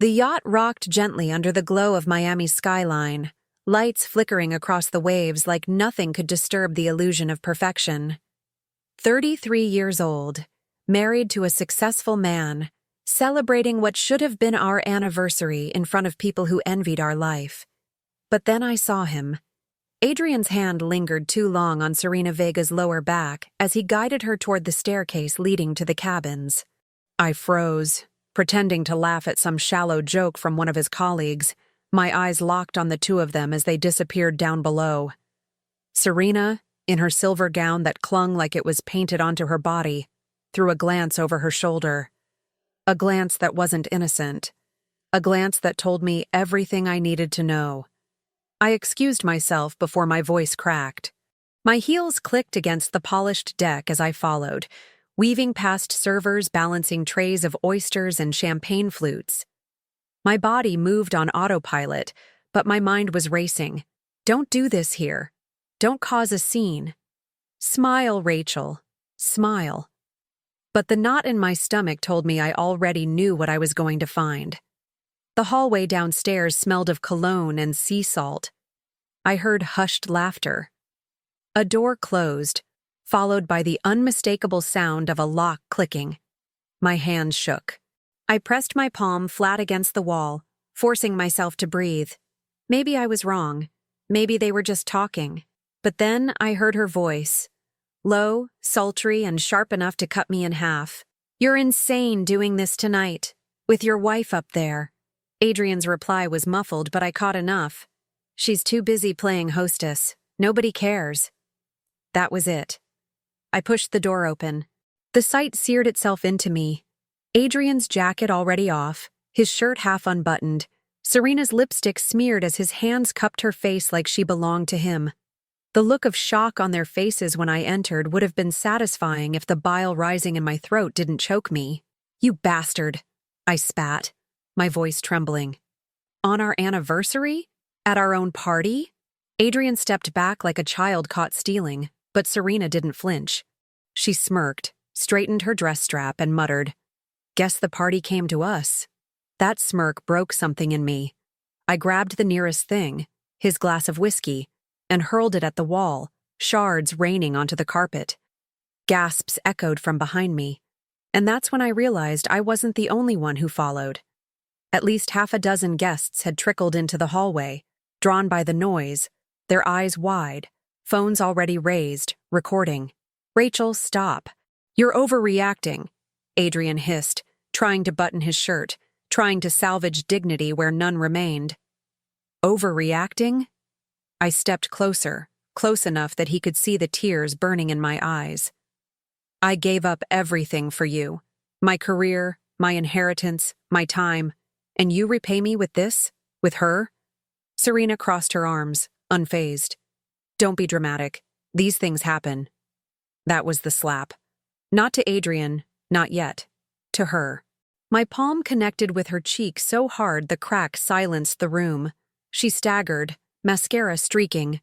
The yacht rocked gently under the glow of Miami's skyline, lights flickering across the waves like nothing could disturb the illusion of perfection. 33 years old, married to a successful man, celebrating what should have been our anniversary in front of people who envied our life. But then I saw him. Adrian's hand lingered too long on Serena Vega's lower back as he guided her toward the staircase leading to the cabins. I froze, pretending to laugh at some shallow joke from one of his colleagues, my eyes locked on the two of them as they disappeared down below. Serena, in her silver gown that clung like it was painted onto her body, threw a glance over her shoulder. A glance that wasn't innocent. A glance that told me everything I needed to know. I excused myself before my voice cracked. My heels clicked against the polished deck as I followed, weaving past servers balancing trays of oysters and champagne flutes. My body moved on autopilot, but my mind was racing. Don't do this here. Don't cause a scene. Smile, Rachel. Smile. But the knot in my stomach told me I already knew what I was going to find. The hallway downstairs smelled of cologne and sea salt. I heard hushed laughter. A door closed, followed by the unmistakable sound of a lock clicking. My hands shook. I pressed my palm flat against the wall, forcing myself to breathe. Maybe I was wrong. Maybe they were just talking. But then I heard her voice. Low, sultry, and sharp enough to cut me in half. "You're insane doing this tonight, with your wife up there." Adrian's reply was muffled, but I caught enough. "She's too busy playing hostess. Nobody cares." That was it. I pushed the door open. The sight seared itself into me. Adrian's jacket already off, his shirt half unbuttoned, Serena's lipstick smeared as his hands cupped her face like she belonged to him. The look of shock on their faces when I entered would have been satisfying if the bile rising in my throat didn't choke me. "You bastard," I spat, my voice trembling. "On our anniversary? At our own party?" Adrian stepped back like a child caught stealing, but Serena didn't flinch. She smirked, straightened her dress strap, and muttered, "Guess the party came to us." That smirk broke something in me. I grabbed the nearest thing, his glass of whiskey, and hurled it at the wall, shards raining onto the carpet. Gasps echoed from behind me, and that's when I realized I wasn't the only one who followed. At least half a dozen guests had trickled into the hallway, drawn by the noise, their eyes wide, phones already raised, recording. "Rachel, stop. You're overreacting," Adrian hissed, trying to button his shirt, trying to salvage dignity where none remained. Overreacting? I stepped closer, close enough that he could see the tears burning in my eyes. "I gave up everything for you. My career, my inheritance, my time. And you repay me with this? With her?" Serena crossed her arms, unfazed. "Don't be dramatic. These things happen." That was the slap. Not to Adrian, not yet. To her. My palm connected with her cheek so hard the crack silenced the room. She staggered, mascara streaking.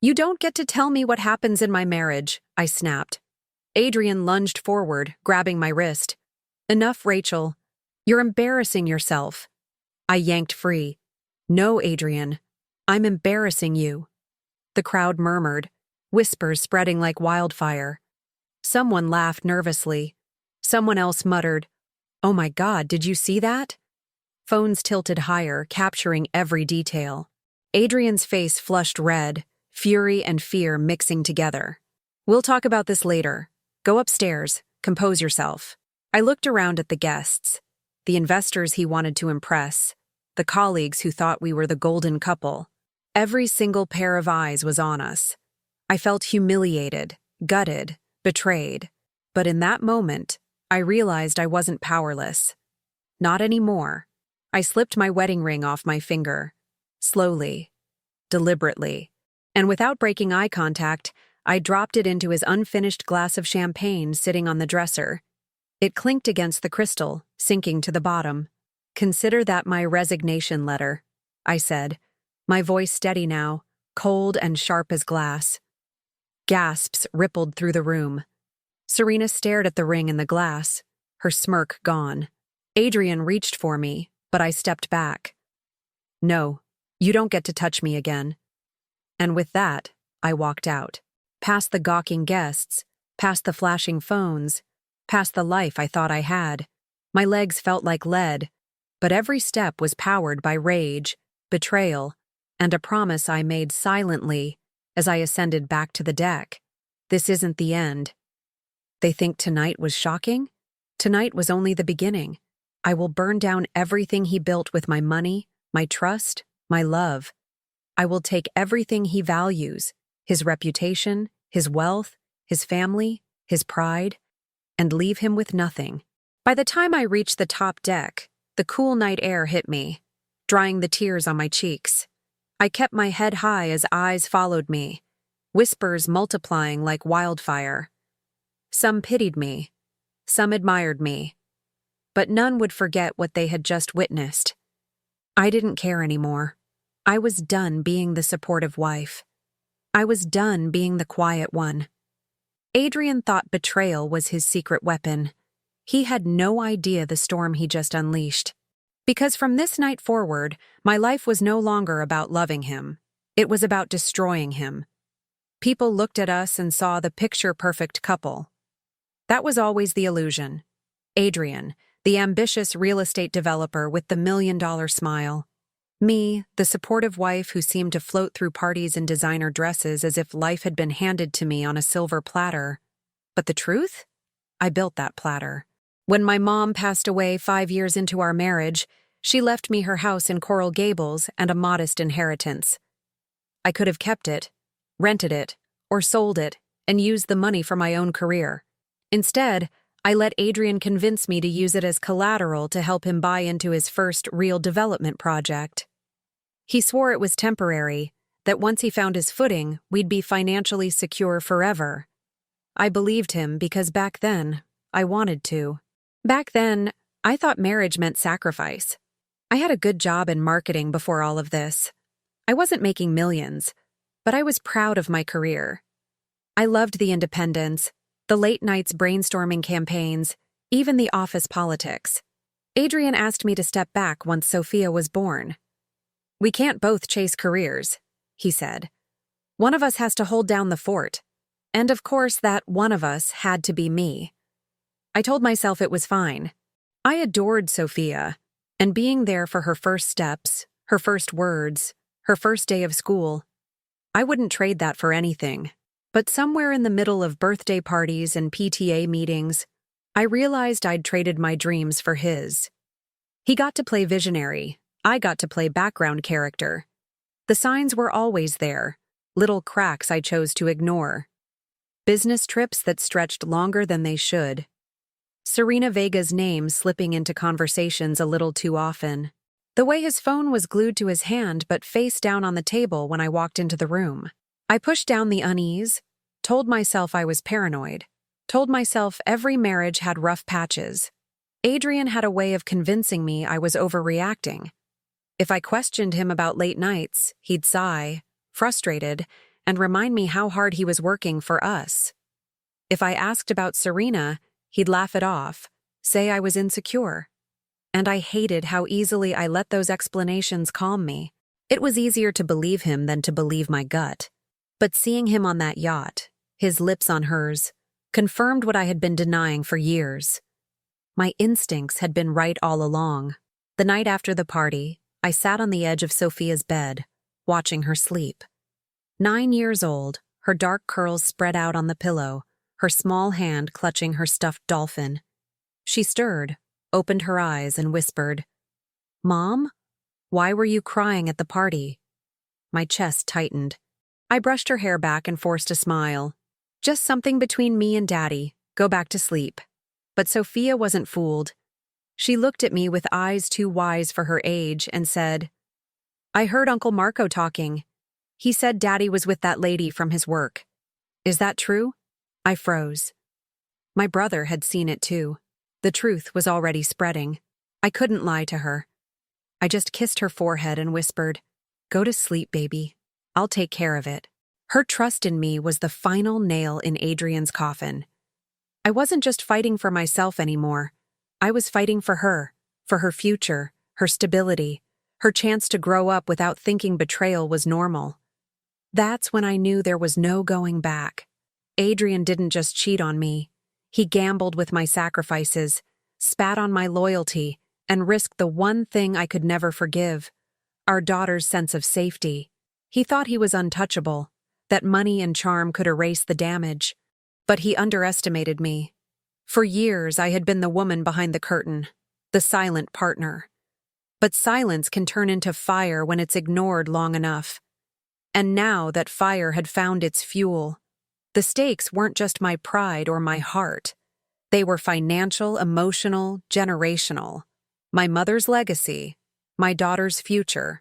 "You don't get to tell me what happens in my marriage," I snapped. Adrian lunged forward, grabbing my wrist. "Enough, Rachel. You're embarrassing yourself." I yanked free. "No, Adrian. I'm embarrassing you." The crowd murmured, whispers spreading like wildfire. Someone laughed nervously. Someone else muttered, "Oh my God, did you see that?" Phones tilted higher, capturing every detail. Adrian's face flushed red, fury and fear mixing together. "We'll talk about this later. Go upstairs. Compose yourself." I looked around at the guests, the investors he wanted to impress, the colleagues who thought we were the golden couple. Every single pair of eyes was on us. I felt humiliated, gutted, betrayed. But in that moment, I realized I wasn't powerless. Not anymore. I slipped my wedding ring off my finger. Slowly, deliberately, and without breaking eye contact, I dropped it into his unfinished glass of champagne sitting on the dresser. It clinked against the crystal, sinking to the bottom. "Consider that my resignation letter," I said, my voice steady now, cold and sharp as glass. Gasps rippled through the room. Serena stared at the ring in the glass, her smirk gone. Adrian reached for me, but I stepped back. No, you don't get to touch me again. And with that, I walked out. Past the gawking guests, past the flashing phones, past the life I thought I had. My legs felt like lead, but every step was powered by rage, betrayal, and a promise I made silently as I ascended back to the deck. This isn't the end. They think tonight was shocking? Tonight was only the beginning. I will burn down everything he built with my money, my trust, my love. I will take everything he values, his reputation, his wealth, his family, his pride, and leave him with nothing. By the time I reached the top deck, the cool night air hit me, drying the tears on my cheeks. I kept my head high as eyes followed me, whispers multiplying like wildfire. Some pitied me, some admired me, but none would forget what they had just witnessed. I didn't care anymore. I was done being the supportive wife. I was done being the quiet one. Adrian thought betrayal was his secret weapon. He had no idea the storm he just unleashed. Because from this night forward, my life was no longer about loving him. It was about destroying him. People looked at us and saw the picture-perfect couple. That was always the illusion. Adrian, the ambitious real estate developer with the million-dollar smile. Me, the supportive wife who seemed to float through parties in designer dresses as if life had been handed to me on a silver platter. But the truth? I built that platter. When my mom passed away 5 years into our marriage, she left me her house in Coral Gables and a modest inheritance. I could have kept it, rented it, or sold it, and used the money for my own career. Instead, I let Adrian convince me to use it as collateral to help him buy into his first real development project. He swore it was temporary, that once he found his footing, we'd be financially secure forever. I believed him because back then, I wanted to. Back then, I thought marriage meant sacrifice. I had a good job in marketing before all of this. I wasn't making millions, but I was proud of my career. I loved the independence, the late nights brainstorming campaigns, even the office politics. Adrian asked me to step back once Sophia was born. "We can't both chase careers," he said. "One of us has to hold down the fort." And of course, that one of us had to be me. I told myself it was fine. I adored Sophia, and being there for her first steps, her first words, her first day of school, I wouldn't trade that for anything. But somewhere in the middle of birthday parties and PTA meetings, I realized I'd traded my dreams for his. He got to play visionary. I got to play background character. The signs were always there, little cracks I chose to ignore. Business trips that stretched longer than they should. Serena Vega's name slipping into conversations a little too often. The way his phone was glued to his hand but face down on the table when I walked into the room. I pushed down the unease, told myself I was paranoid, told myself every marriage had rough patches. Adrian had a way of convincing me I was overreacting. If I questioned him about late nights, he'd sigh, frustrated, and remind me how hard he was working for us. If I asked about Serena, he'd laugh it off, say I was insecure. And I hated how easily I let those explanations calm me. It was easier to believe him than to believe my gut. But seeing him on that yacht, his lips on hers, confirmed what I had been denying for years. My instincts had been right all along. The night after the party, I sat on the edge of Sophia's bed, watching her sleep. 9 years old, her dark curls spread out on the pillow, her small hand clutching her stuffed dolphin. She stirred, opened her eyes, and whispered, "Mom, why were you crying at the party?" My chest tightened. I brushed her hair back and forced a smile. "Just something between me and Daddy. Go back to sleep." But Sophia wasn't fooled. She looked at me with eyes too wise for her age and said, "I heard Uncle Marco talking. He said Daddy was with that lady from his work. Is that true?" I froze. My brother had seen it too. The truth was already spreading. I couldn't lie to her. I just kissed her forehead and whispered, "Go to sleep, baby. I'll take care of it." Her trust in me was the final nail in Adrian's coffin. I wasn't just fighting for myself anymore. I was fighting for her future, her stability, her chance to grow up without thinking betrayal was normal. That's when I knew there was no going back. Adrian didn't just cheat on me. He gambled with my sacrifices, spat on my loyalty, and risked the one thing I could never forgive: our daughter's sense of safety. He thought he was untouchable, that money and charm could erase the damage. But he underestimated me. For years, I had been the woman behind the curtain, the silent partner. But silence can turn into fire when it's ignored long enough. And now that fire had found its fuel, the stakes weren't just my pride or my heart. They were financial, emotional, generational. My mother's legacy, my daughter's future,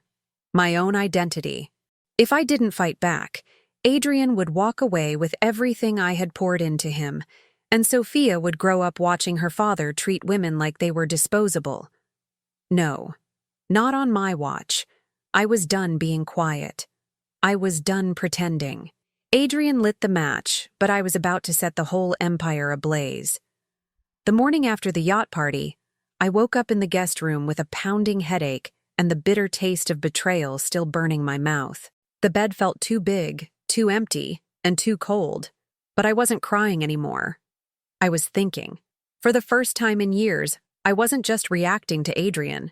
my own identity. If I didn't fight back, Adrian would walk away with everything I had poured into him, and Sophia would grow up watching her father treat women like they were disposable. No, not on my watch. I was done being quiet. I was done pretending. Adrian lit the match, but I was about to set the whole empire ablaze. The morning after the yacht party, I woke up in the guest room with a pounding headache and the bitter taste of betrayal still burning my mouth. The bed felt too big, too empty, and too cold, but I wasn't crying anymore. I was thinking. For the first time in years, I wasn't just reacting to Adrian.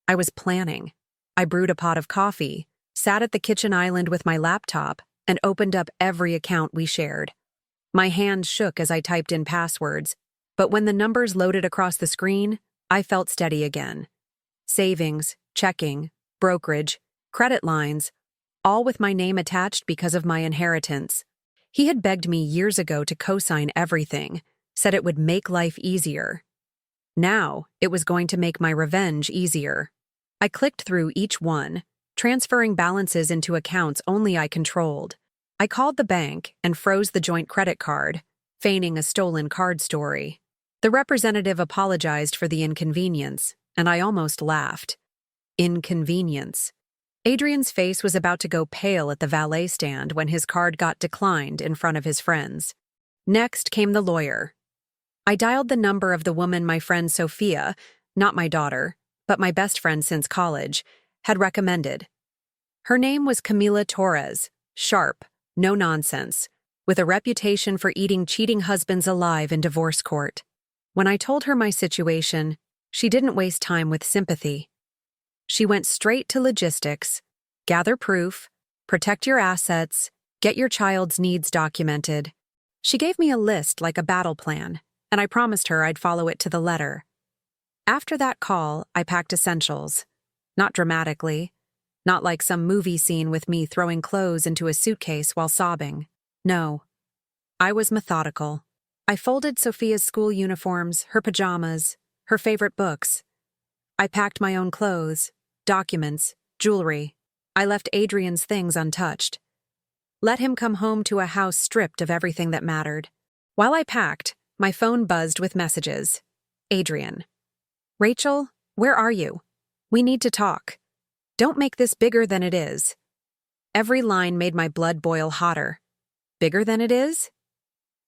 I was planning. I brewed a pot of coffee, sat at the kitchen island with my laptop, and opened up every account we shared. My hands shook as I typed in passwords, but when the numbers loaded across the screen, I felt steady again. Savings, checking, brokerage, credit lines, all with my name attached because of my inheritance. He had begged me years ago to co-sign everything, said it would make life easier. Now, it was going to make my revenge easier. I clicked through each one, transferring balances into accounts only I controlled. I called the bank and froze the joint credit card, feigning a stolen card story. The representative apologized for the inconvenience, and I almost laughed. Inconvenience. Adrian's face was about to go pale at the valet stand when his card got declined in front of his friends. Next came the lawyer. I dialed the number of the woman my friend Sophia, not my daughter, but my best friend since college, had recommended. Her name was Camila Torres, sharp, no nonsense, with a reputation for eating cheating husbands alive in divorce court. When I told her my situation, she didn't waste time with sympathy. She went straight to logistics: gather proof, protect your assets, get your child's needs documented. She gave me a list like a battle plan, and I promised her I'd follow it to the letter. After that call, I packed essentials. Not dramatically, not like some movie scene with me throwing clothes into a suitcase while sobbing. No, I was methodical. I folded Sophia's school uniforms, her pajamas, her favorite books. I packed my own clothes, documents, jewelry. I left Adrian's things untouched. Let him come home to a house stripped of everything that mattered. While I packed, my phone buzzed with messages. Adrian. Rachel, where are you? We need to talk. Don't make this bigger than it is. Every line made my blood boil hotter. Bigger than it is?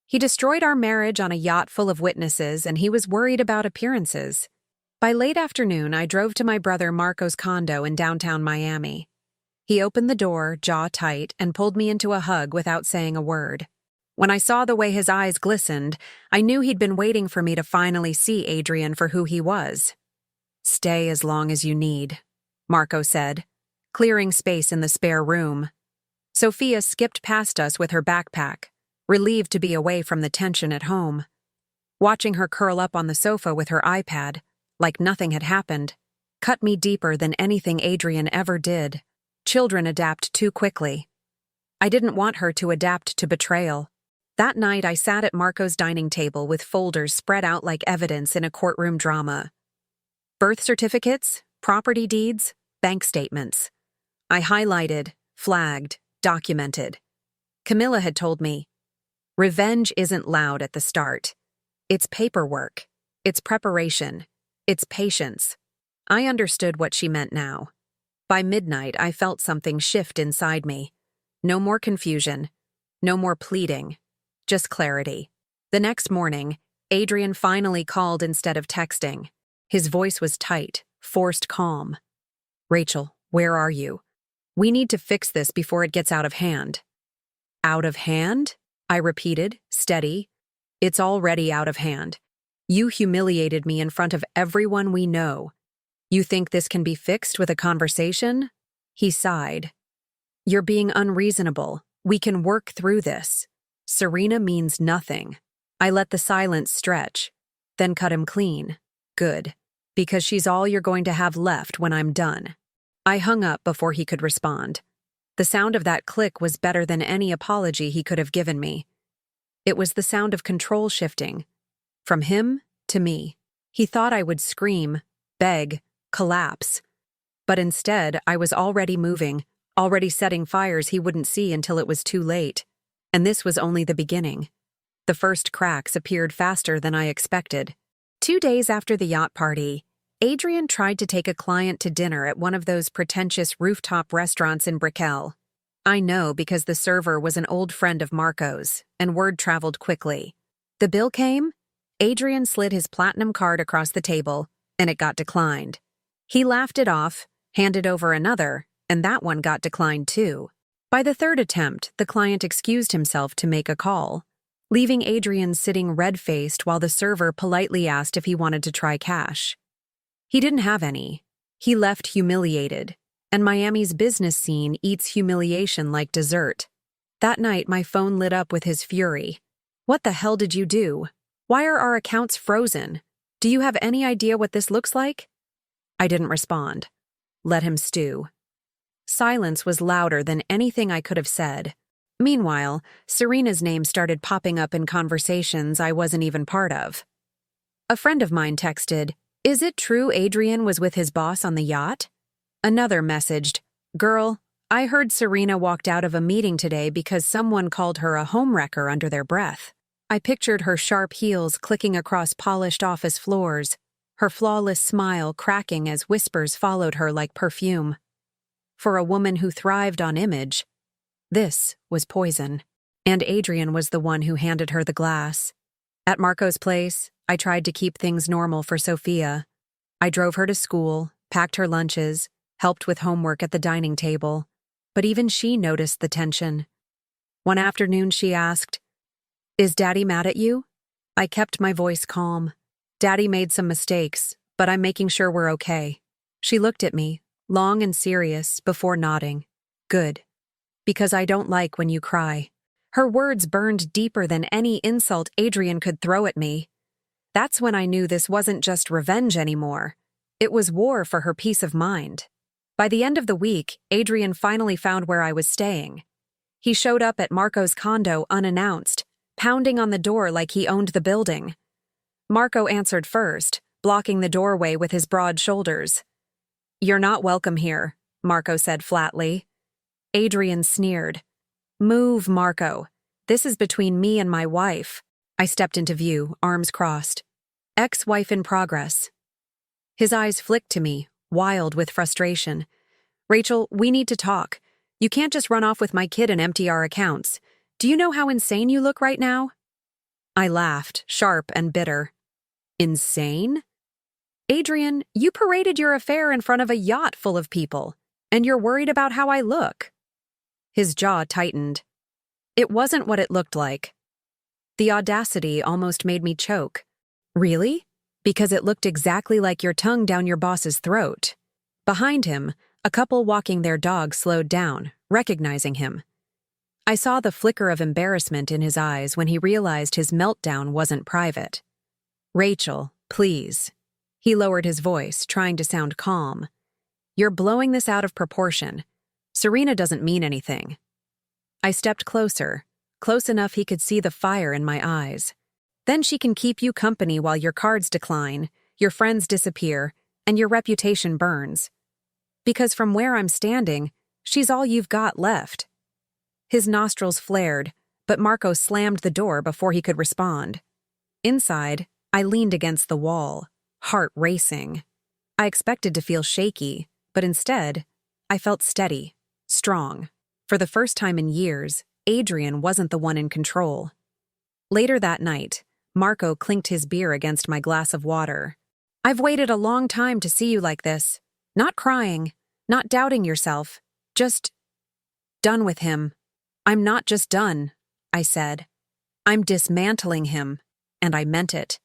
He destroyed our marriage on a yacht full of witnesses, and he was worried about appearances. By late afternoon, I drove to my brother Marco's condo in downtown Miami. He opened the door, jaw tight, and pulled me into a hug without saying a word. When I saw the way his eyes glistened, I knew he'd been waiting for me to finally see Adrian for who he was. Stay as long as you need, Marco said, clearing space in the spare room. Sophia skipped past us with her backpack, relieved to be away from the tension at home. Watching her curl up on the sofa with her iPad, like nothing had happened, cut me deeper than anything Adrian ever did. Children adapt too quickly. I didn't want her to adapt to betrayal. That night, I sat at Marco's dining table with folders spread out like evidence in a courtroom drama. Birth certificates, property deeds, bank statements. I highlighted, flagged, documented. Camilla had told me, revenge isn't loud at the start. It's paperwork. It's preparation. It's patience. I understood what she meant now. By midnight, I felt something shift inside me. No more confusion. No more pleading. Just clarity. The next morning, Adrian finally called instead of texting. His voice was tight, forced calm. "Rachel, where are you? We need to fix this before it gets out of hand." "Out of hand?" I repeated, steady. "It's already out of hand. You humiliated me in front of everyone we know. You think this can be fixed with a conversation?" He sighed. "You're being unreasonable. We can work through this. Serena means nothing." I let the silence stretch, then cut him clean. "Good. Because she's all you're going to have left when I'm done." I hung up before he could respond. The sound of that click was better than any apology he could have given me. It was the sound of control shifting. From him to me. He thought I would scream, beg, collapse. But instead, I was already moving, already setting fires he wouldn't see until it was too late. And this was only the beginning. The first cracks appeared faster than I expected. 2 days after the yacht party, Adrian tried to take a client to dinner at one of those pretentious rooftop restaurants in Brickell. I know because the server was an old friend of Marco's, and word traveled quickly. The bill came, Adrian slid his platinum card across the table, and it got declined. He laughed it off, handed over another, and that one got declined too. By the third attempt, the client excused himself to make a call, leaving Adrian sitting red-faced while the server politely asked if he wanted to try cash. He didn't have any. He left humiliated, and Miami's business scene eats humiliation like dessert. That night, my phone lit up with his fury. "What the hell did you do? Why are our accounts frozen? Do you have any idea what this looks like?" I didn't respond. Let him stew. Silence was louder than anything I could have said. Meanwhile, Serena's name started popping up in conversations I wasn't even part of. A friend of mine texted, "Is it true Adrian was with his boss on the yacht?" Another messaged, "Girl, I heard Serena walked out of a meeting today because someone called her a homewrecker under their breath." I pictured her sharp heels clicking across polished office floors, her flawless smile cracking as whispers followed her like perfume. For a woman who thrived on image, this was poison. And Adrian was the one who handed her the glass. At Marco's place, I tried to keep things normal for Sophia. I drove her to school, packed her lunches, helped with homework at the dining table. But even she noticed the tension. One afternoon she asked, "Is Daddy mad at you?" I kept my voice calm. "Daddy made some mistakes, but I'm making sure we're okay." She looked at me, long and serious, before nodding. "Good. Because I don't like when you cry." Her words burned deeper than any insult Adrian could throw at me. That's when I knew this wasn't just revenge anymore. It was war for her peace of mind. By the end of the week, Adrian finally found where I was staying. He showed up at Marco's condo unannounced, pounding on the door like he owned the building. Marco answered first, blocking the doorway with his broad shoulders. "You're not welcome here," Marco said flatly. Adrian sneered. "Move, Marco. This is between me and my wife." I stepped into view, arms crossed. "Ex-wife in progress." His eyes flicked to me, wild with frustration. "Rachel, we need to talk. You can't just run off with my kid and empty our accounts. Do you know how insane you look right now?" I laughed, sharp and bitter. "Insane? Adrian, you paraded your affair in front of a yacht full of people, and you're worried about how I look." His jaw tightened. It wasn't what it looked like. The audacity almost made me choke. "Really? Because it looked exactly like your tongue down your boss's throat." Behind him, a couple walking their dog slowed down, recognizing him. I saw the flicker of embarrassment in his eyes when he realized his meltdown wasn't private. "Rachel, please." He lowered his voice, trying to sound calm. "You're blowing this out of proportion. Serena doesn't mean anything." I stepped closer, close enough he could see the fire in my eyes. "Then she can keep you company while your cards decline, your friends disappear, and your reputation burns. Because from where I'm standing, she's all you've got left." His nostrils flared, but Marco slammed the door before he could respond. Inside, I leaned against the wall, heart racing. I expected to feel shaky, but instead, I felt steady, strong. For the first time in years, Adrian wasn't the one in control. Later that night, Marco clinked his beer against my glass of water. I've waited a long time to see you like this. Not crying, not doubting yourself, just done with him. I'm not just done, I said. I'm dismantling him, and I meant it.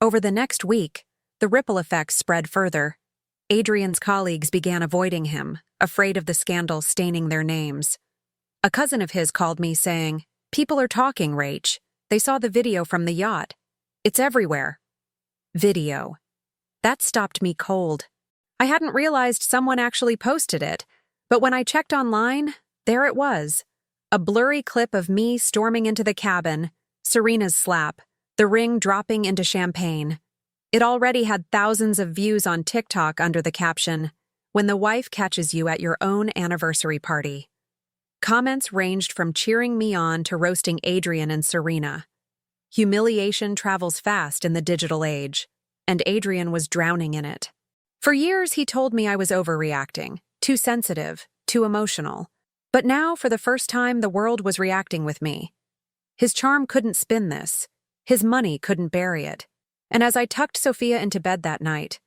Over the next week, the ripple effects spread further. Adrian's colleagues began avoiding him, afraid of the scandal staining their names. A cousin of his called me saying, "People are talking, Rach. They saw the video from the yacht. It's everywhere." Video. That stopped me cold. I hadn't realized someone actually posted it, but when I checked online, there it was. A blurry clip of me storming into the cabin, Serena's slap, the ring dropping into champagne. It already had thousands of views on TikTok under the caption, "When the wife catches you at your own anniversary party." Comments ranged from cheering me on to roasting Adrian and Serena. Humiliation travels fast in the digital age, and Adrian was drowning in it. For years, he told me I was overreacting, too sensitive, too emotional. But now, for the first time, the world was reacting with me. His charm couldn't spin this. His money couldn't bury it. And as I tucked Sophia into bed that night,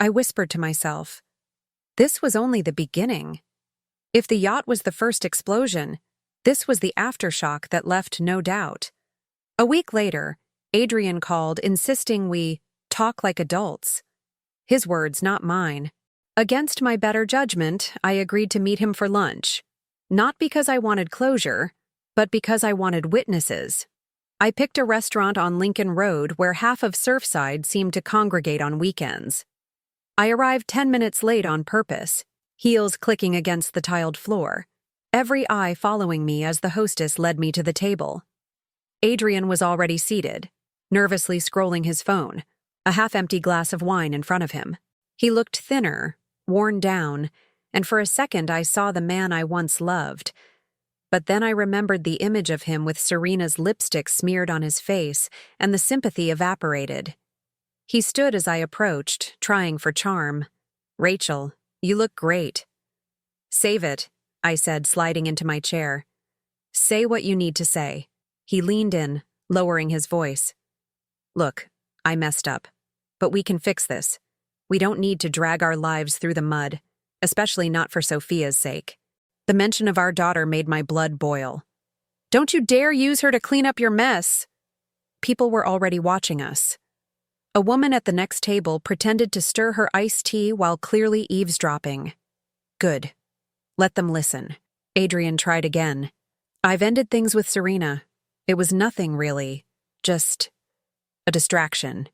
I whispered to myself, this was only the beginning. If the yacht was the first explosion, this was the aftershock that left no doubt. A week later, Adrian called, insisting we talk like adults. His words, not mine. Against my better judgment, I agreed to meet him for lunch. Not because I wanted closure, but because I wanted witnesses. I picked a restaurant on Lincoln Road where half of Surfside seemed to congregate on weekends. I arrived 10 minutes late on purpose, heels clicking against the tiled floor, every eye following me as the hostess led me to the table. Adrian was already seated, nervously scrolling his phone, a half-empty glass of wine in front of him. He looked thinner, worn down, and for a second I saw the man I once loved. But then I remembered the image of him with Serena's lipstick smeared on his face, and the sympathy evaporated. He stood as I approached, trying for charm. "Rachel, you look great." "Save it," I said, sliding into my chair. "Say what you need to say." He leaned in, lowering his voice. "Look, I messed up. But we can fix this. We don't need to drag our lives through the mud, especially not for Sophia's sake." The mention of our daughter made my blood boil. "Don't you dare use her to clean up your mess." People were already watching us. A woman at the next table pretended to stir her iced tea while clearly eavesdropping. "Good. Let them listen." Adrian tried again. "I've ended things with Serena. It was nothing, really. Just a distraction.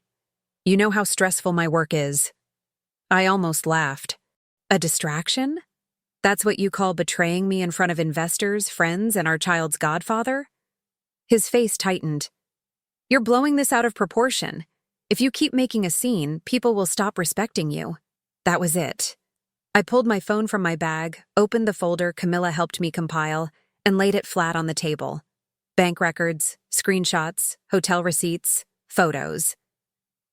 You know how stressful my work is." I almost laughed. "A distraction? That's what you call betraying me in front of investors, friends, and our child's godfather?" His face tightened. "You're blowing this out of proportion. If you keep making a scene, people will stop respecting you." That was it. I pulled my phone from my bag, opened the folder Camilla helped me compile, and laid it flat on the table. Bank records, screenshots, hotel receipts, photos.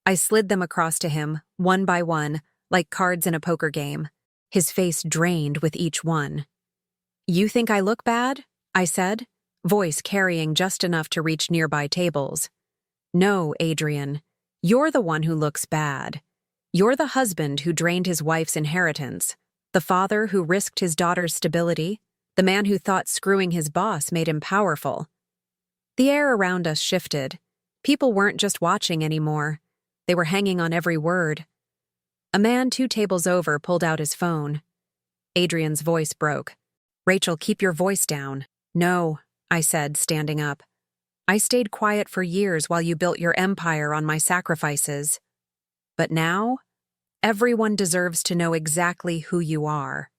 I slid them across to him, one by one, like cards in a poker game. His face drained with each one. "You think I look bad?" I said, voice carrying just enough to reach nearby tables. "No, Adrian. You're the one who looks bad. You're the husband who drained his wife's inheritance, the father who risked his daughter's stability, the man who thought screwing his boss made him powerful." The air around us shifted. People weren't just watching anymore. They were hanging on every word. A man 2 tables over pulled out his phone. Adrian's voice broke. "Rachel, keep your voice down." "No," I said, standing up. "I stayed quiet for years while you built your empire on my sacrifices. But now, everyone deserves to know exactly who you are."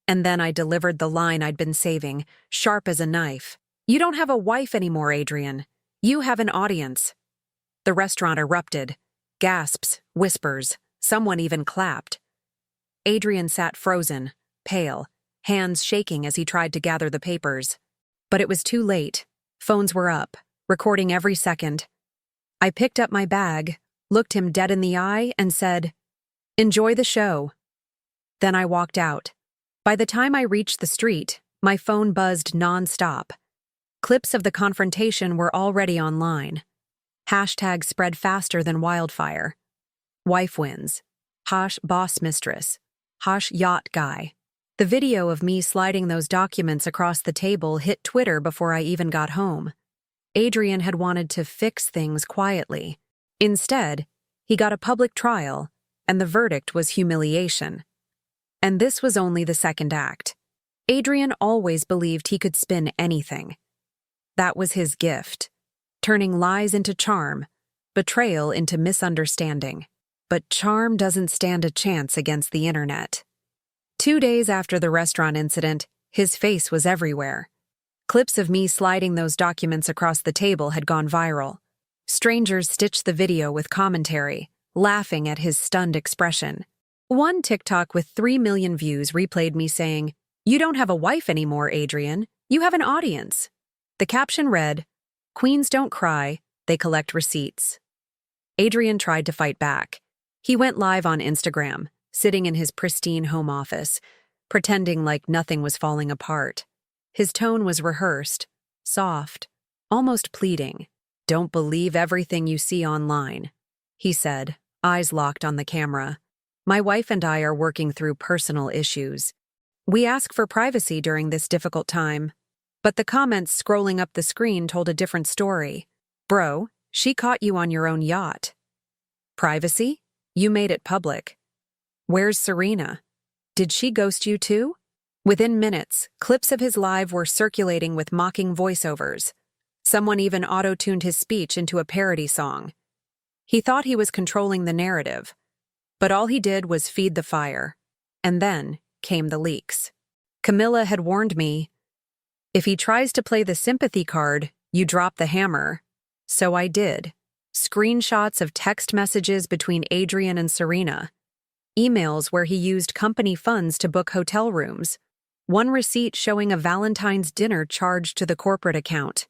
And then I delivered the line I'd been saving, sharp as a knife. "You don't have a wife anymore, Adrian. You have an audience." The restaurant erupted. Gasps, whispers, someone even clapped. Adrian sat frozen, pale, hands shaking as he tried to gather the papers. But it was too late. Phones were up, recording every second. I picked up my bag, looked him dead in the eye, and said, "Enjoy the show." Then I walked out. By the time I reached the street, my phone buzzed non-stop. Clips of the confrontation were already online. Hashtags spread faster than wildfire. Wife wins. Hash boss mistress. Hash yacht guy. The video of me sliding those documents across the table hit Twitter before I even got home. Adrian had wanted to fix things quietly. Instead, he got a public trial, and the verdict was humiliation. And this was only the second act. Adrian always believed he could spin anything. That was his gift, turning lies into charm, betrayal into misunderstanding. But charm doesn't stand a chance against the internet. 2 days after the restaurant incident, his face was everywhere. Clips of me sliding those documents across the table had gone viral. Strangers stitched the video with commentary, laughing at his stunned expression. One TikTok with 3 million views replayed me saying, "You don't have a wife anymore, Adrian. You have an audience." The caption read, "Queens don't cry, they collect receipts." Adrian tried to fight back. He went live on Instagram, sitting in his pristine home office, pretending like nothing was falling apart. His tone was rehearsed, soft, almost pleading. "Don't believe everything you see online," he said, eyes locked on the camera. "My wife and I are working through personal issues. We ask for privacy during this difficult time." But the comments scrolling up the screen told a different story. "Bro, she caught you on your own yacht." "Privacy? You made it public." "Where's Serena? Did she ghost you too?" Within minutes, clips of his live were circulating with mocking voiceovers. Someone even auto-tuned his speech into a parody song. He thought he was controlling the narrative, but all he did was feed the fire. And then came the leaks. Camilla had warned me, "If he tries to play the sympathy card, you drop the hammer." So I did. Screenshots of text messages between Adrian and Serena. Emails where he used company funds to book hotel rooms. One receipt showing a Valentine's dinner charged to the corporate account.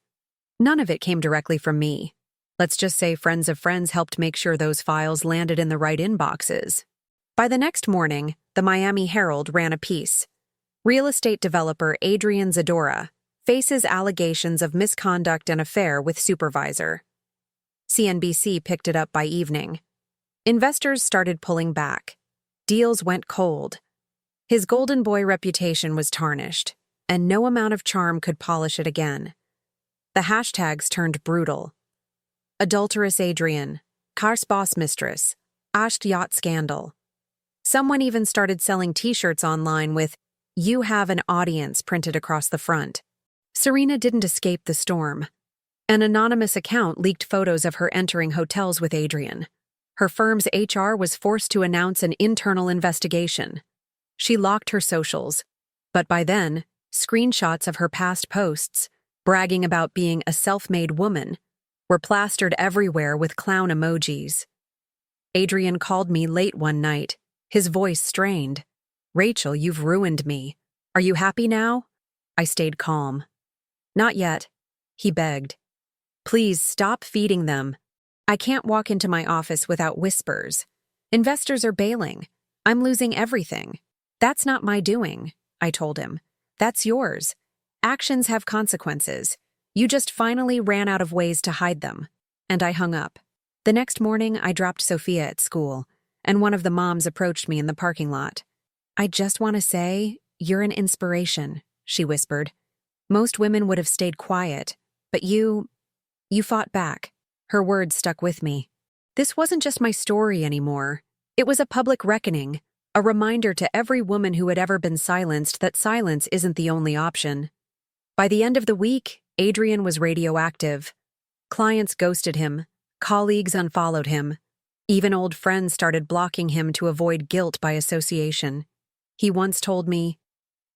None of it came directly from me. Let's just say friends of friends helped make sure those files landed in the right inboxes. By the next morning, the Miami Herald ran a piece. Real estate developer Adrian Zadora faces allegations of misconduct and affair with supervisor. CNBC picked it up by evening. Investors started pulling back. Deals went cold. His golden boy reputation was tarnished, and no amount of charm could polish it again. The hashtags turned brutal. Adulterous Adrian, Cars boss mistress, Ashed yacht scandal. Someone even started selling t-shirts online with "You have an audience" printed across the front. Serena didn't escape the storm. An anonymous account leaked photos of her entering hotels with Adrian. Her firm's HR was forced to announce an internal investigation. She locked her socials, but by then, screenshots of her past posts, bragging about being a self-made woman, were plastered everywhere with clown emojis. Adrian called me late one night, his voice strained. "Rachel, you've ruined me. Are you happy now?" I stayed calm. "Not yet," he begged. "Please stop feeding them. I can't walk into my office without whispers. Investors are bailing. I'm losing everything." "That's not my doing," I told him. "That's yours. Actions have consequences. You just finally ran out of ways to hide them." And I hung up. The next morning, I dropped Sophia at school, and one of the moms approached me in the parking lot. "I just want to say, you're an inspiration," she whispered. "Most women would have stayed quiet, but you fought back." Her words stuck with me. This wasn't just my story anymore. It was a public reckoning, a reminder to every woman who had ever been silenced that silence isn't the only option. By the end of the week, Adrian was radioactive. Clients ghosted him, colleagues unfollowed him. Even old friends started blocking him to avoid guilt by association. He once told me,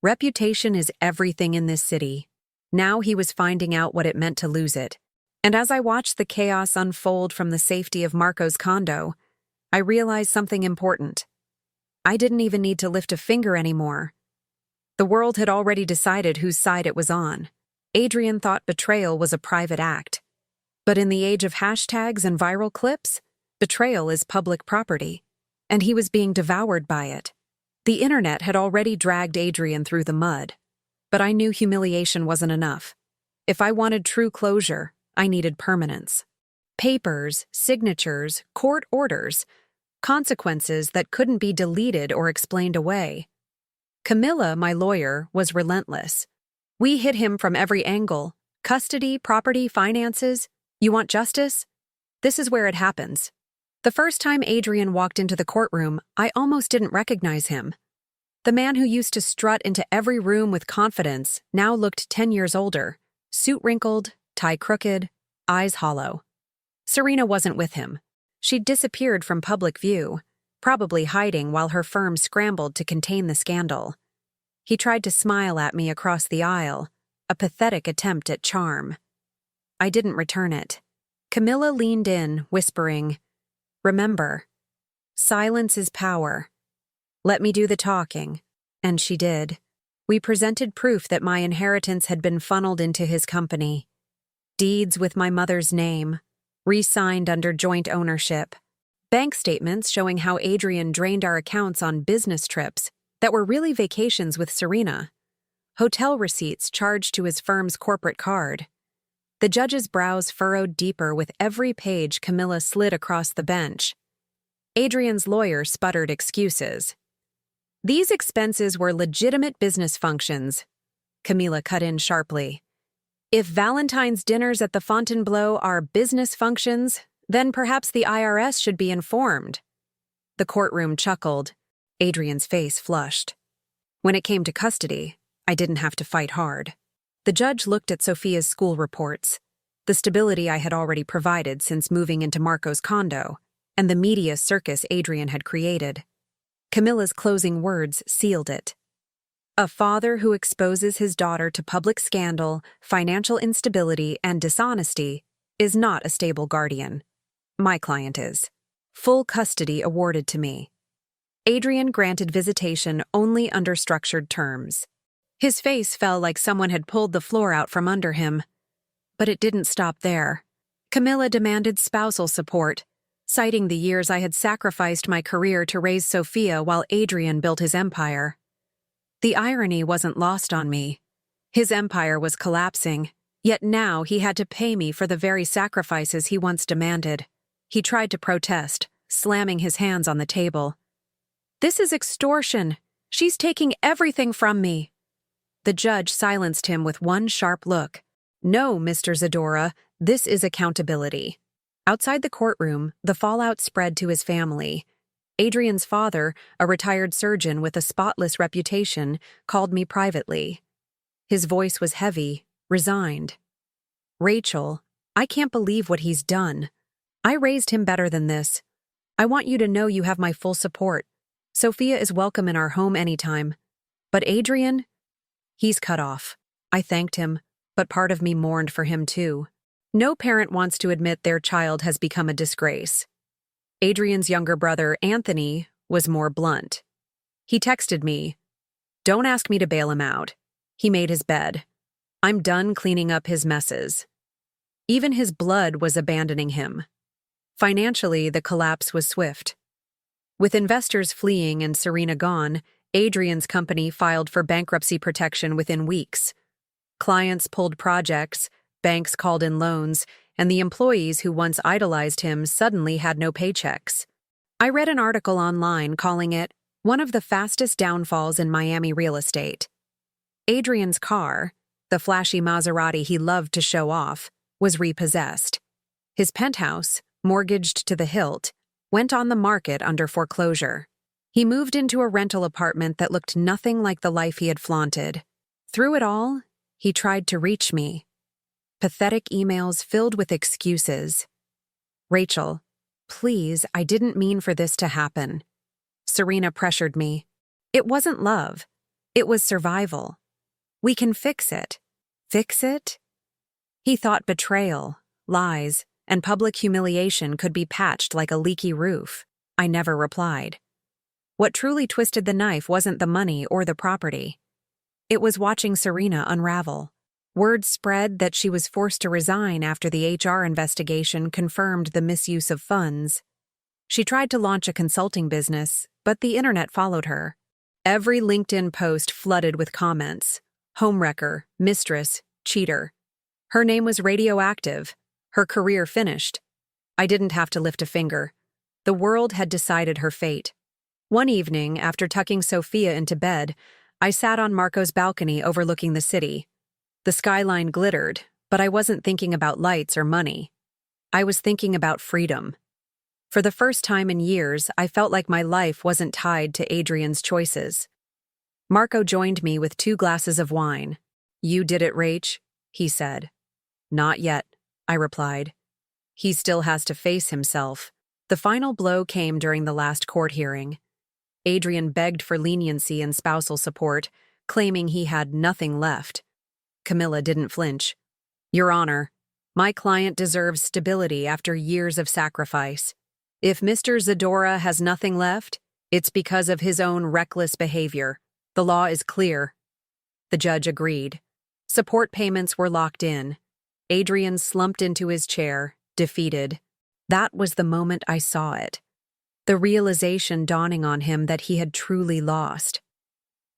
"Reputation is everything in this city." Now he was finding out what it meant to lose it. And as I watched the chaos unfold from the safety of Marco's condo, I realized something important. I didn't even need to lift a finger anymore. The world had already decided whose side it was on. Adrian thought betrayal was a private act. But in the age of hashtags and viral clips, betrayal is public property, and he was being devoured by it. The internet had already dragged Adrian through the mud, but I knew humiliation wasn't enough. If I wanted true closure, I needed permanence. Papers, signatures, court orders. consequences that couldn't be deleted or explained away. Camilla, my lawyer, was relentless. We hit him from every angle: custody, property, finances. You want justice? This is where it happens. The first time Adrian walked into the courtroom, I almost didn't recognize him. The man who used to strut into every room with confidence now looked 10 years older, suit wrinkled, tie crooked, eyes hollow. Serena wasn't with him. She'd disappeared from public view, probably hiding while her firm scrambled to contain the scandal. He tried to smile at me across the aisle, a pathetic attempt at charm. I didn't return it. Camilla leaned in, whispering, "Remember, silence is power. Let me do the talking." And she did. We presented proof that my inheritance had been funneled into his company. Deeds with my mother's name, re-signed under joint ownership. Bank statements showing how Adrian drained our accounts on business trips that were really vacations with Serena. Hotel receipts charged to his firm's corporate card. The judge's brows furrowed deeper with every page Camilla slid across the bench. Adrian's lawyer sputtered excuses. These expenses were legitimate business functions. Camilla cut in sharply. If Valentine's dinners at the Fontainebleau are business functions, then perhaps the IRS should be informed. The courtroom chuckled. Adrian's face flushed. When it came to custody, I didn't have to fight hard. The judge looked at Sophia's school reports, the stability I had already provided since moving into Marco's condo, and the media circus Adrian had created. Camilla's closing words sealed it. A father who exposes his daughter to public scandal, financial instability, and dishonesty is not a stable guardian. My client is. Full custody awarded to me. Adrian granted visitation only under structured terms. His face fell like someone had pulled the floor out from under him. But it didn't stop there. Camilla demanded spousal support, citing the years I had sacrificed my career to raise Sophia while Adrian built his empire. The irony wasn't lost on me. His empire was collapsing, yet now he had to pay me for the very sacrifices he once demanded. He tried to protest, slamming his hands on the table. "This is extortion. She's taking everything from me." The judge silenced him with one sharp look. "No, Mr. Zadora, this is accountability." Outside the courtroom, the fallout spread to his family. Adrian's father, a retired surgeon with a spotless reputation, called me privately. His voice was heavy, resigned. "Rachel, I can't believe what he's done. I raised him better than this. I want you to know you have my full support. Sophia is welcome in our home anytime. But Adrian, he's cut off." I thanked him, but part of me mourned for him too. No parent wants to admit their child has become a disgrace. Adrian's younger brother, Anthony, was more blunt. He texted me, "Don't ask me to bail him out. He made his bed. I'm done cleaning up his messes." Even his blood was abandoning him. Financially, the collapse was swift. With investors fleeing and Serena gone, Adrian's company filed for bankruptcy protection within weeks. Clients pulled projects, banks called in loans, and the employees who once idolized him suddenly had no paychecks. I read an article online calling it one of the fastest downfalls in Miami real estate. Adrian's car, the flashy Maserati he loved to show off, was repossessed. His penthouse, mortgaged to the hilt, went on the market under foreclosure. He moved into a rental apartment that looked nothing like the life he had flaunted. Through it all, he tried to reach me. Pathetic emails filled with excuses. "Rachel, please, I didn't mean for this to happen." Serena pressured me. "It wasn't love. It was survival. We can fix it." Fix it? He thought betrayal, lies, and public humiliation could be patched like a leaky roof. I never replied. What truly twisted the knife wasn't the money or the property. It was watching Serena unravel. Word spread that she was forced to resign after the HR investigation confirmed the misuse of funds. She tried to launch a consulting business, but the internet followed her. Every LinkedIn post flooded with comments. Homewrecker, mistress, cheater. Her name was radioactive. Her career finished. I didn't have to lift a finger. The world had decided her fate. One evening, after tucking Sophia into bed, I sat on Marco's balcony overlooking the city. The skyline glittered, but I wasn't thinking about lights or money. I was thinking about freedom. For the first time in years, I felt like my life wasn't tied to Adrian's choices. Marco joined me with 2 glasses of wine. "You did it, Rach," he said. "Not yet," I replied. He still has to face himself. The final blow came during the last court hearing. Adrian begged for leniency and spousal support, claiming he had nothing left. Camilla didn't flinch. "Your Honor, my client deserves stability after years of sacrifice. If Mr. Zadora has nothing left, it's because of his own reckless behavior. The law is clear." The judge agreed. Support payments were locked in. Adrian slumped into his chair, defeated. That was the moment I saw it. The realization dawning on him that he had truly lost.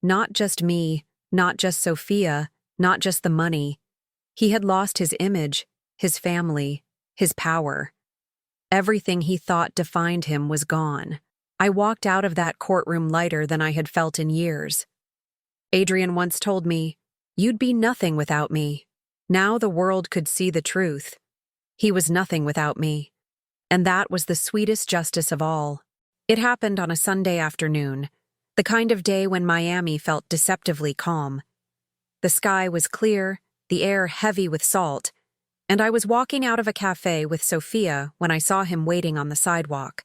Not just me, not just Sophia, not just the money. He had lost his image, his family, his power. Everything he thought defined him was gone. I walked out of that courtroom lighter than I had felt in years. Adrian once told me, "You'd be nothing without me." Now the world could see the truth. He was nothing without me. And that was the sweetest justice of all. It happened on a Sunday afternoon, the kind of day when Miami felt deceptively calm. The sky was clear, the air heavy with salt, and I was walking out of a cafe with Sophia when I saw him waiting on the sidewalk.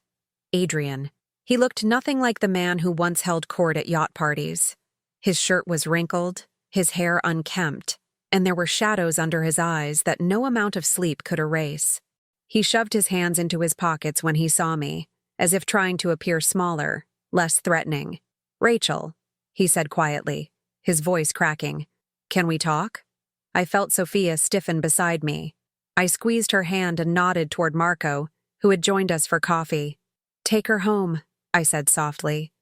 Adrian. He looked nothing like the man who once held court at yacht parties. His shirt was wrinkled, his hair unkempt, and there were shadows under his eyes that no amount of sleep could erase. He shoved his hands into his pockets when he saw me, as if trying to appear smaller, less threatening. "Rachel," he said quietly, his voice cracking. "Can we talk?" I felt Sophia stiffen beside me. I squeezed her hand and nodded toward Marco, who had joined us for coffee. "Take her home," I said softly.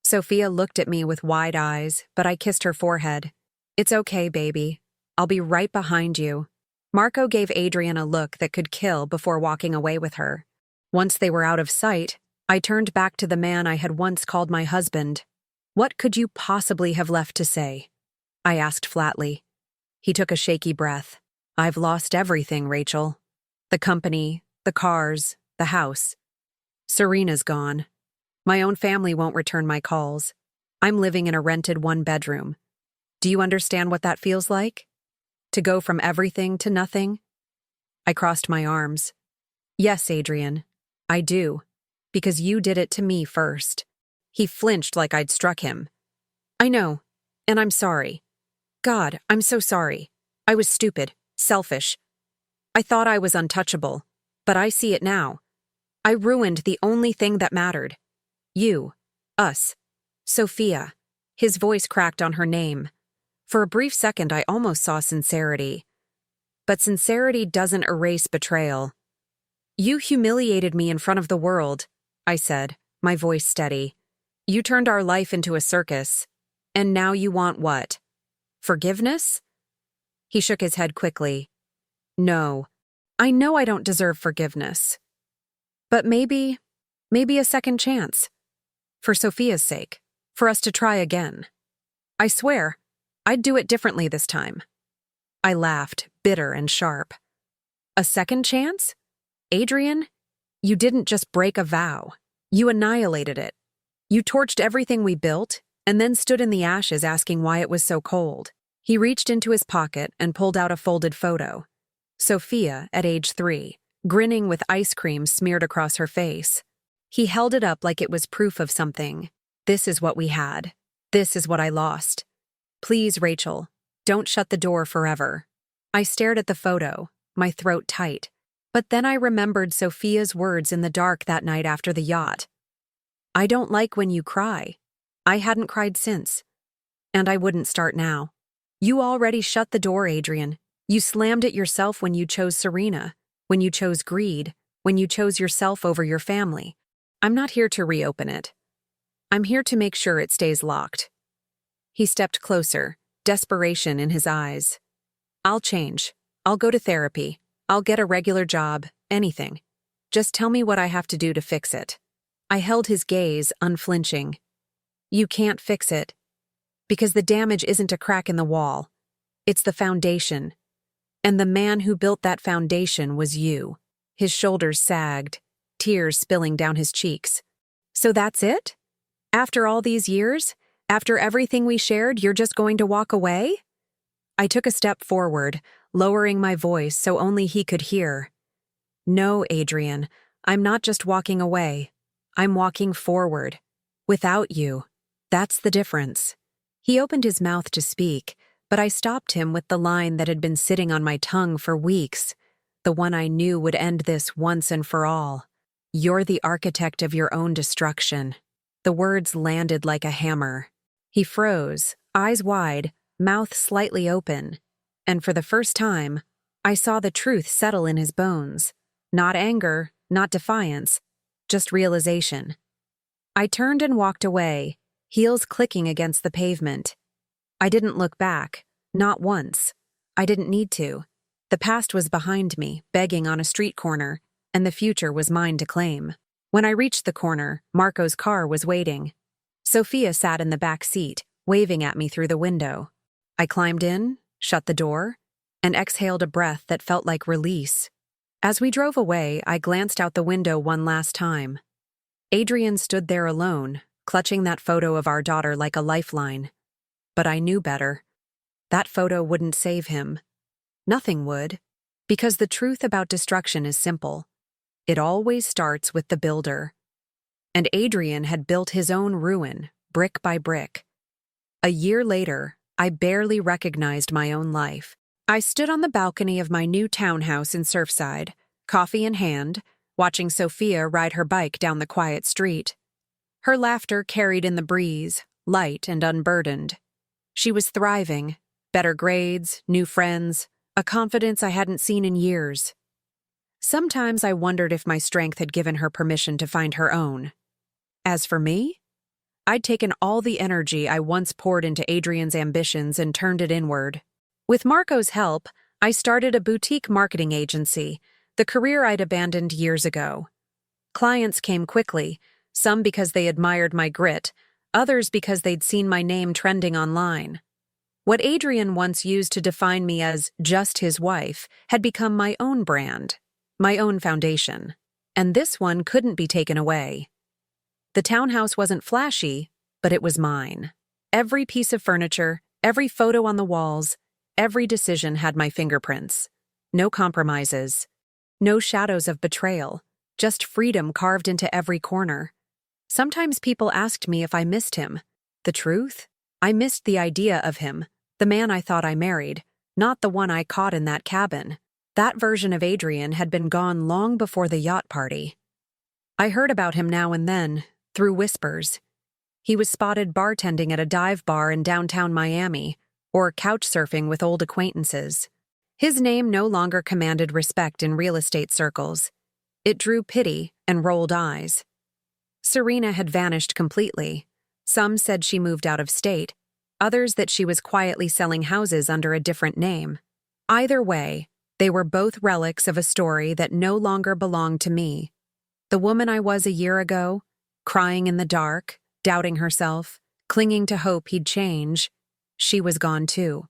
Sophia looked at me with wide eyes, but I kissed her forehead. "It's okay, baby. I'll be right behind you." Marco gave Adrian a look that could kill before walking away with her. Once they were out of sight, I turned back to the man I had once called my husband. "What could you possibly have left to say?" I asked flatly. He took a shaky breath. "I've lost everything, Rachel. The company, the cars, the house. Serena's gone. My own family won't return my calls. I'm living in a rented 1-bedroom. Do you understand what that feels like? To go from everything to nothing?" I crossed my arms. "Yes, Adrian, I do. Because you did it to me first." He flinched like I'd struck him. "I know, and I'm sorry. God, I'm so sorry. I was stupid, selfish. I thought I was untouchable, but I see it now. I ruined the only thing that mattered. You, us, Sophia." His voice cracked on her name. For a brief second, I almost saw sincerity. But sincerity doesn't erase betrayal. "You humiliated me in front of the world," I said, my voice steady. "You turned our life into a circus. And now you want what? Forgiveness?" He shook his head quickly. "No, I know I don't deserve forgiveness. But maybe a second chance. For Sophia's sake, for us to try again. I swear, I'd do it differently this time." I laughed, bitter and sharp. "A second chance? Adrian, you didn't just break a vow. You annihilated it. You torched everything we built, and then stood in the ashes asking why it was so cold." He reached into his pocket and pulled out a folded photo. Sophia, at age 3, grinning with ice cream smeared across her face. He held it up like it was proof of something. "This is what we had. This is what I lost. Please, Rachel, don't shut the door forever." I stared at the photo, my throat tight. But then I remembered Sophia's words in the dark that night after the yacht. "I don't like when you cry." I hadn't cried since. And I wouldn't start now. "You already shut the door, Adrian. You slammed it yourself when you chose Serena, when you chose greed, when you chose yourself over your family. I'm not here to reopen it. I'm here to make sure it stays locked." He stepped closer, desperation in his eyes. "I'll change. I'll go to therapy. I'll get a regular job, anything. Just tell me what I have to do to fix it. I held his gaze, unflinching. You can't fix it. Because the damage isn't a crack in the wall. It's the foundation. And the man who built that foundation was you. His shoulders sagged, tears spilling down his cheeks. So that's it? After all these years? After everything we shared, you're just going to walk away? I took a step forward, lowering my voice so only he could hear. No, Adrian, I'm not just walking away. I'm walking forward. Without you. That's the difference. He opened his mouth to speak, but I stopped him with the line that had been sitting on my tongue for weeks, the one I knew would end this once and for all. You're the architect of your own destruction. The words landed like a hammer. He froze, eyes wide, mouth slightly open, and for the first time, I saw the truth settle in his bones. Not anger, not defiance, just realization. I turned and walked away, heels clicking against the pavement. I didn't look back, not once. I didn't need to. The past was behind me, begging on a street corner, and the future was mine to claim. When I reached the corner, Marco's car was waiting. Sophia sat in the back seat, waving at me through the window. I climbed in, shut the door, and exhaled a breath that felt like release. As we drove away, I glanced out the window one last time. Adrian stood there alone, clutching that photo of our daughter like a lifeline. But I knew better. That photo wouldn't save him. Nothing would. Because the truth about destruction is simple. It always starts with the builder. And Adrian had built his own ruin, brick by brick. A year later, I barely recognized my own life. I stood on the balcony of my new townhouse in Surfside, coffee in hand, watching Sophia ride her bike down the quiet street. Her laughter carried in the breeze, light and unburdened. She was thriving, better grades, new friends, a confidence I hadn't seen in years. Sometimes I wondered if my strength had given her permission to find her own. As for me, I'd taken all the energy I once poured into Adrian's ambitions and turned it inward. With Marco's help, I started a boutique marketing agency, the career I'd abandoned years ago. Clients came quickly, some because they admired my grit, others because they'd seen my name trending online. What Adrian once used to define me as just his wife had become my own brand, my own foundation, and this one couldn't be taken away. The townhouse wasn't flashy, but it was mine. Every piece of furniture, every photo on the walls, every decision had my fingerprints. No compromises. No shadows of betrayal. Just freedom carved into every corner. Sometimes people asked me if I missed him. The truth? I missed the idea of him, the man I thought I married, not the one I caught in that cabin. That version of Adrian had been gone long before the yacht party. I heard about him now and then, through whispers. He was spotted bartending at a dive bar in downtown Miami, or couch surfing with old acquaintances. His name no longer commanded respect in real estate circles. It drew pity and rolled eyes. Serena had vanished completely. Some said she moved out of state, others that she was quietly selling houses under a different name. Either way, they were both relics of a story that no longer belonged to me. The woman I was a year ago, crying in the dark, doubting herself, clinging to hope he'd change, she was gone too.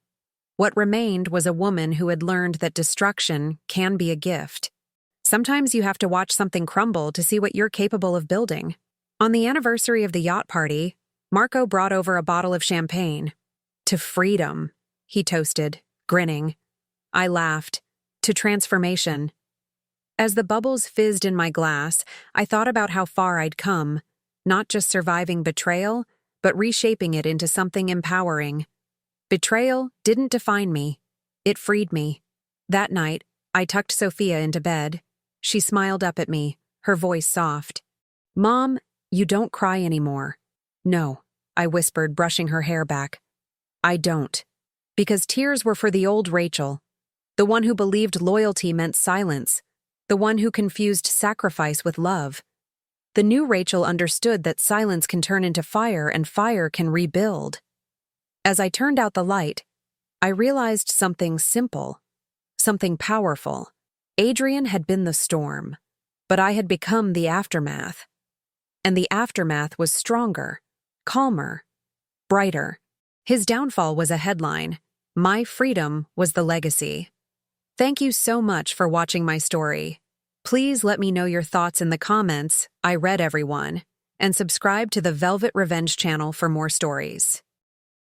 What remained was a woman who had learned that destruction can be a gift. Sometimes you have to watch something crumble to see what you're capable of building. On the anniversary of the yacht party, Marco brought over a bottle of champagne. To freedom, he toasted, grinning. I laughed. To transformation. As the bubbles fizzed in my glass, I thought about how far I'd come, not just surviving betrayal, but reshaping it into something empowering. Betrayal didn't define me. It freed me. That night, I tucked Sophia into bed. She smiled up at me, her voice soft. "Mom, you don't cry anymore." "No," I whispered, brushing her hair back. "I don't." Because tears were for the old Rachel, the one who believed loyalty meant silence, the one who confused sacrifice with love. The new Rachel understood that silence can turn into fire and fire can rebuild. As I turned out the light, I realized something simple, something powerful. Adrian had been the storm. but I had become the aftermath. And the aftermath was stronger, calmer, brighter. His downfall was a headline. My freedom was the legacy. Thank you so much for watching my story. Please let me know your thoughts in the comments. I read everyone. And subscribe to the Velvet Revenge channel for more stories.